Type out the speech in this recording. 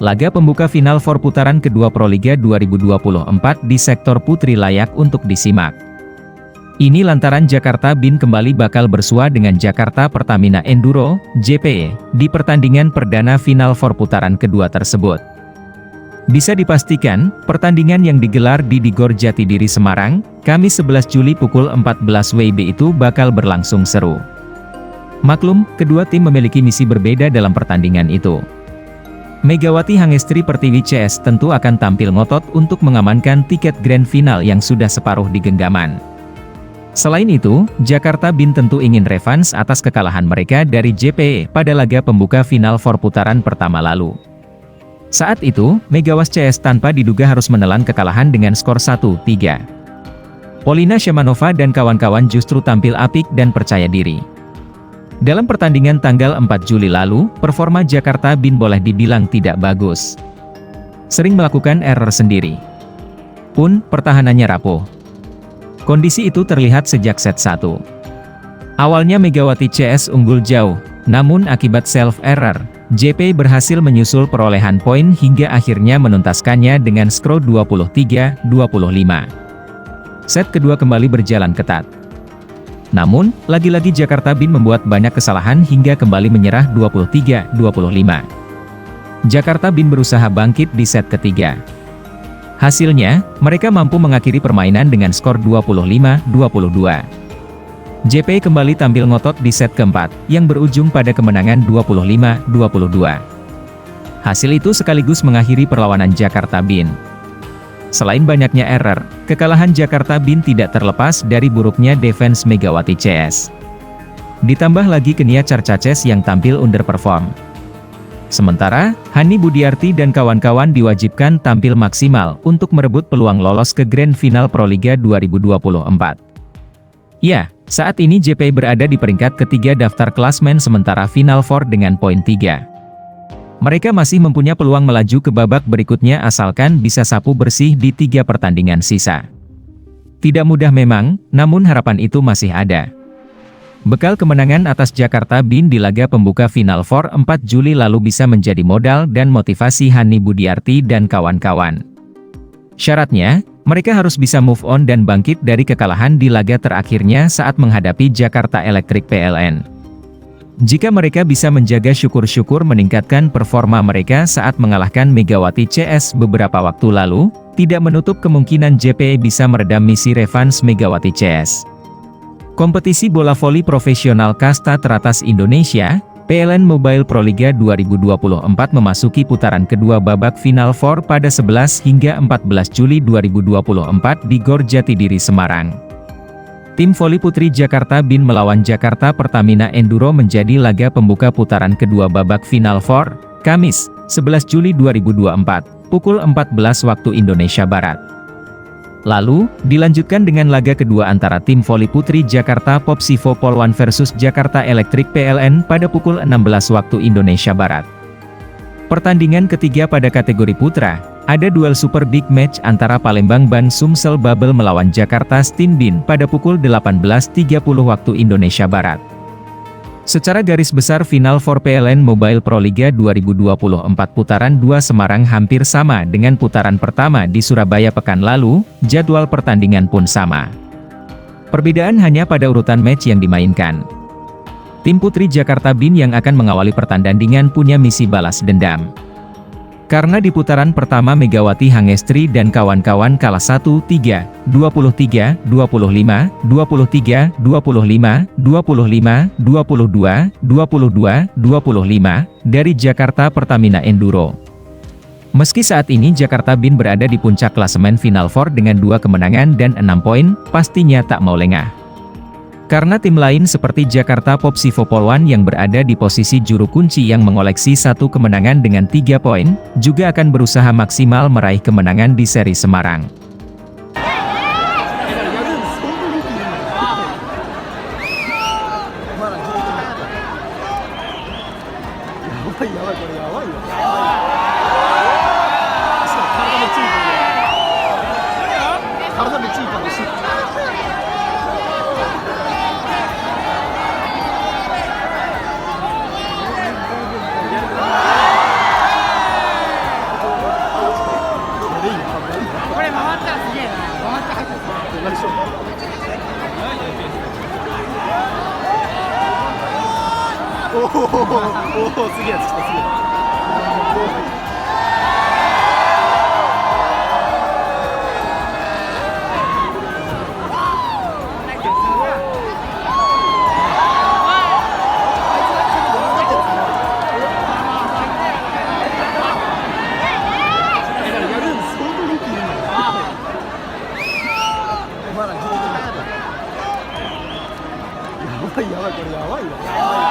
Laga pembuka Final Four putaran kedua Proliga 2024 di sektor putri layak untuk disimak. Ini lantaran Jakarta Bin kembali bakal bersua dengan Jakarta Pertamina Enduro, JPE, di pertandingan perdana Final Four putaran kedua tersebut. Bisa dipastikan, pertandingan yang digelar di Gor Jatidiri Semarang, Kamis 11 Juli pukul 14 WIB itu bakal berlangsung seru. Maklum, kedua tim memiliki misi berbeda dalam pertandingan itu. Megawati Hangestri Pertiwi CS tentu akan tampil ngotot untuk mengamankan tiket grand final yang sudah separuh di genggaman. Selain itu, Jakarta Bin tentu ingin revans atas kekalahan mereka dari JPE pada laga pembuka Final Four putaran pertama lalu. Saat itu, Megawas CS tanpa diduga harus menelan kekalahan dengan skor 1-3. Polina Shemanova dan kawan-kawan justru tampil apik dan percaya diri. Dalam pertandingan tanggal 4 Juli lalu, performa Jakarta Bin boleh dibilang tidak bagus. Sering melakukan error sendiri. Pun, pertahanannya rapuh. Kondisi itu terlihat sejak set 1. Awalnya Megawati CS unggul jauh, namun akibat self-error, JPE berhasil menyusul perolehan poin hingga akhirnya menuntaskannya dengan skor 23-25. Set kedua kembali berjalan ketat. Namun, lagi-lagi Jakarta Bin membuat banyak kesalahan hingga kembali menyerah 23-25. Jakarta Bin berusaha bangkit di set ketiga. Hasilnya, mereka mampu mengakhiri permainan dengan skor 25-22. JPE kembali tampil ngotot di set keempat, yang berujung pada kemenangan 25-22. Hasil itu sekaligus mengakhiri perlawanan Jakarta Bin. Selain banyaknya error, kekalahan Jakarta Bin tidak terlepas dari buruknya defense Megawati CS. Ditambah lagi Kenia Carcaces yang tampil underperform. Sementara, Hani Budiarti dan kawan-kawan diwajibkan tampil maksimal untuk merebut peluang lolos ke Grand Final Proliga 2024. Ya, saat ini JPE berada di peringkat ketiga daftar klasmen sementara Final Four dengan poin 3. Mereka masih mempunyai peluang melaju ke babak berikutnya asalkan bisa sapu bersih di 3 pertandingan sisa. Tidak mudah memang, namun harapan itu masih ada. Bekal kemenangan atas Jakarta Bin di laga pembuka Final Four 4 Juli lalu bisa menjadi modal dan motivasi Hani Budiarti dan kawan-kawan. Syaratnya, mereka harus bisa move on dan bangkit dari kekalahan di laga terakhirnya saat menghadapi Jakarta Electric PLN. Jika mereka bisa menjaga syukur-syukur meningkatkan performa mereka saat mengalahkan Megawati CS beberapa waktu lalu, tidak menutup kemungkinan JPE bisa meredam misi revans Megawati CS. Kompetisi bola voli profesional kasta teratas Indonesia, PLN Mobile Proliga 2024 memasuki putaran kedua babak Final Four pada 11 hingga 14 Juli 2024 di Gor Jatidiri Semarang. Tim voli putri Jakarta Bin melawan Jakarta Pertamina Enduro menjadi laga pembuka putaran kedua babak Final Four, Kamis, 11 Juli 2024, pukul 14 waktu Indonesia Barat. Lalu, dilanjutkan dengan laga kedua antara tim voli putri Jakarta Popsivo Polwan versus Jakarta Electric PLN pada pukul 16 waktu Indonesia Barat. Pertandingan ketiga pada kategori putra, ada duel super big match antara Palembang Ban Sumsel Babel melawan Jakarta Steam Bin pada pukul 18.30 waktu Indonesia Barat. Secara garis besar Final Four PLN Mobile Proliga 2024 putaran 2 Semarang hampir sama dengan putaran pertama di Surabaya pekan lalu, jadwal pertandingan pun sama. Perbedaan hanya pada urutan match yang dimainkan. Tim putri Jakarta Bin yang akan mengawali pertandingan punya misi balas dendam. Karena di putaran pertama Megawati Hangestri dan kawan-kawan kalah 1-3, 23, 25, 23, 25, 25, 22, 22, 25 dari Jakarta Pertamina Enduro. Meski saat ini Jakarta Bin berada di puncak klasemen Final Four dengan 2 kemenangan dan 6 poin, pastinya tak mau lengah. Karena tim lain seperti Jakarta Popsivo Polwan yang berada di posisi juru kunci yang mengoleksi 1 kemenangan dengan 3 poin, juga akan berusaha maksimal meraih kemenangan di seri Semarang. おお、すげえやつ来た、すげえ。やばいやばい、これやばいわ。